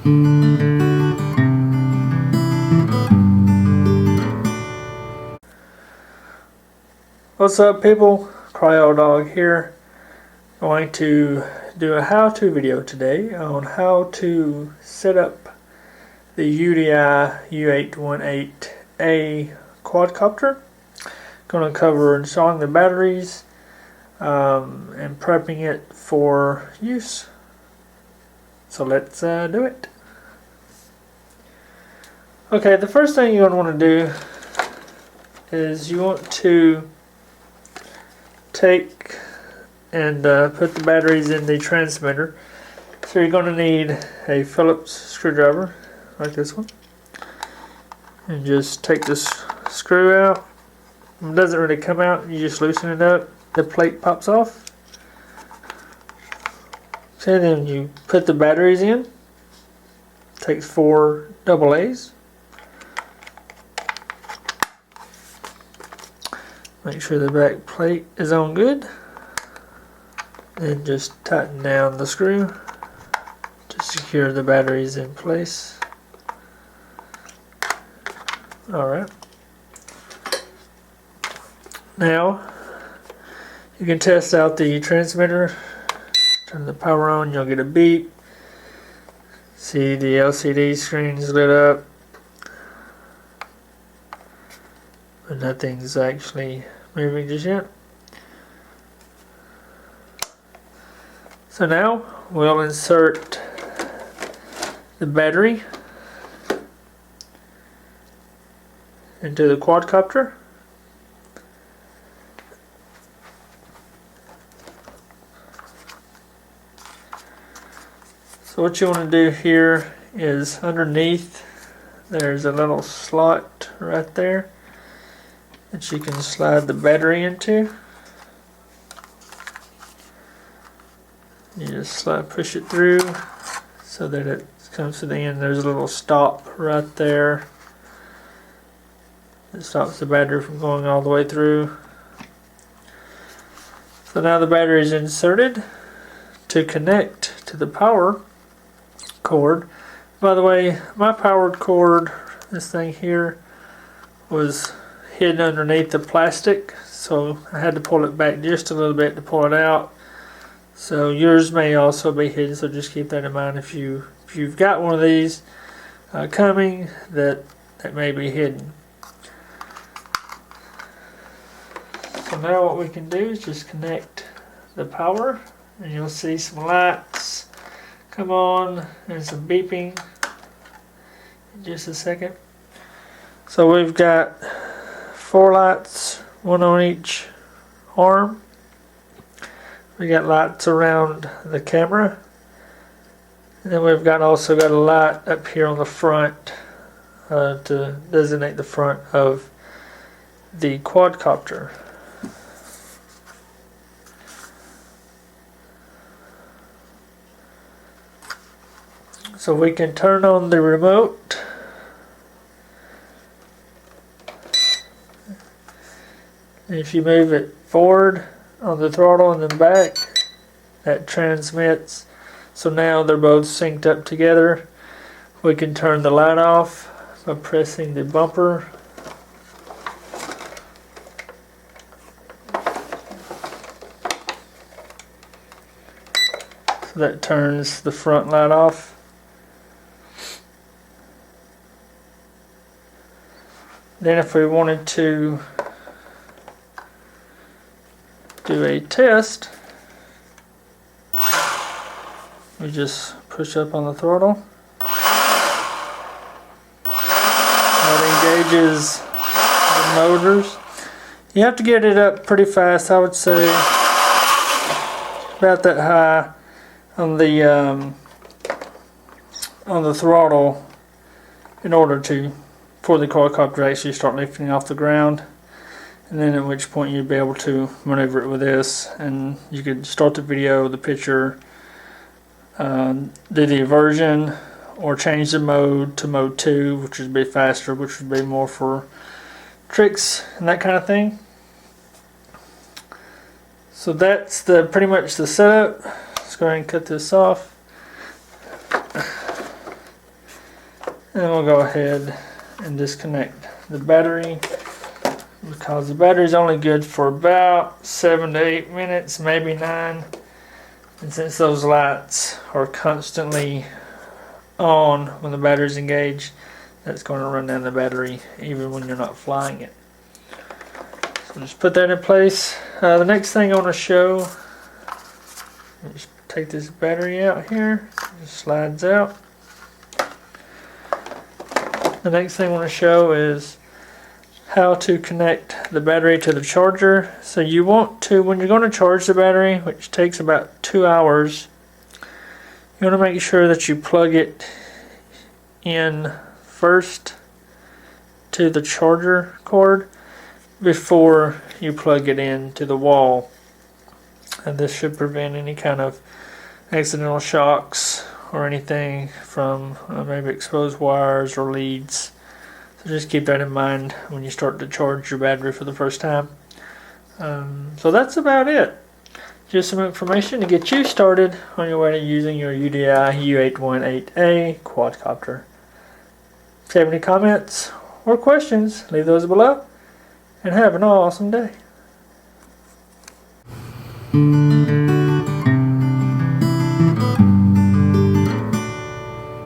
What's up, people? Cryo Dog here. Going to do a how-to video today on how to set up the UDI U818A Quadcopter. Going to cover installing the batteries and prepping it for use. So let's do it. Okay, the first thing you're going to want to do is you want to take and put the batteries in the transmitter. So you're going to need a Phillips screwdriver like this one, and just take this screw out. It doesn't really come out, you just loosen it up, the plate pops off. So then you put the batteries in. Takes 4 AA's. Make sure the back plate is on good. Then just tighten down the screw to secure the batteries in place. Alright. Now you can test out the transmitter. Turn the power on, you'll get a beep. See the LCD screen's lit up. But nothing's actually moving just yet. So now we'll insert the battery into the quadcopter. So what you want to do here is underneath there's a little slot right there that you can slide the battery into. You just push it through so that it comes to the end. There's a little stop right there. It stops the battery from going all the way through. So now the battery is inserted. To connect to the power cord, by the way, my powered cord, this thing here, was hidden underneath the plastic, so I had to pull it back just a little bit to pull it out. So yours may also be hidden, so just keep that in mind if you've got one of these coming that may be hidden. So now what we can do is just connect the power, and you'll see some lights come on and some beeping in just a second. So we've got 4 lights, 1 on each arm. We got lights around the camera, and then we've also got a light up here on the front to designate the front of the quadcopter. So we can turn on the remote. If you move it forward on the throttle and then back, that transmits. So now they're both synced up together. We can turn the light off by pressing the bumper. So that turns the front light off. Then if we wanted to do a test, we just push up on the throttle. That engages the motors. You have to get it up pretty fast. I would say about that high on the throttle in order for the quadcopter to actually start lifting off the ground. And then at which point you'd be able to maneuver it with this, and you could start the video, the picture, do the inversion, or change the mode to mode 2, which would be faster, which would be more for tricks and that kind of thing. So that's pretty much the setup. Let's go ahead and cut this off. And we'll go ahead and disconnect the battery, because the battery is only good for about 7 to 8 minutes, maybe 9. And since those lights are constantly on when the battery's engaged, that's going to run down the battery even when you're not flying it. So just put that in place. The next thing I want to show, just take this battery out here, it just slides out. The next thing I want to show is how to connect the battery to the charger. So you want to, when you're going to charge the battery, which takes about 2 hours, you want to make sure that you plug it in first to the charger cord before you plug it into the wall. And this should prevent any kind of accidental shocks or anything from maybe exposed wires or leads. So just keep that in mind when you start to charge your battery for the first time. So that's about it. Just some information to get you started on your way to using your UDI U818A Quadcopter. If you have any comments or questions, leave those below, and have an awesome day.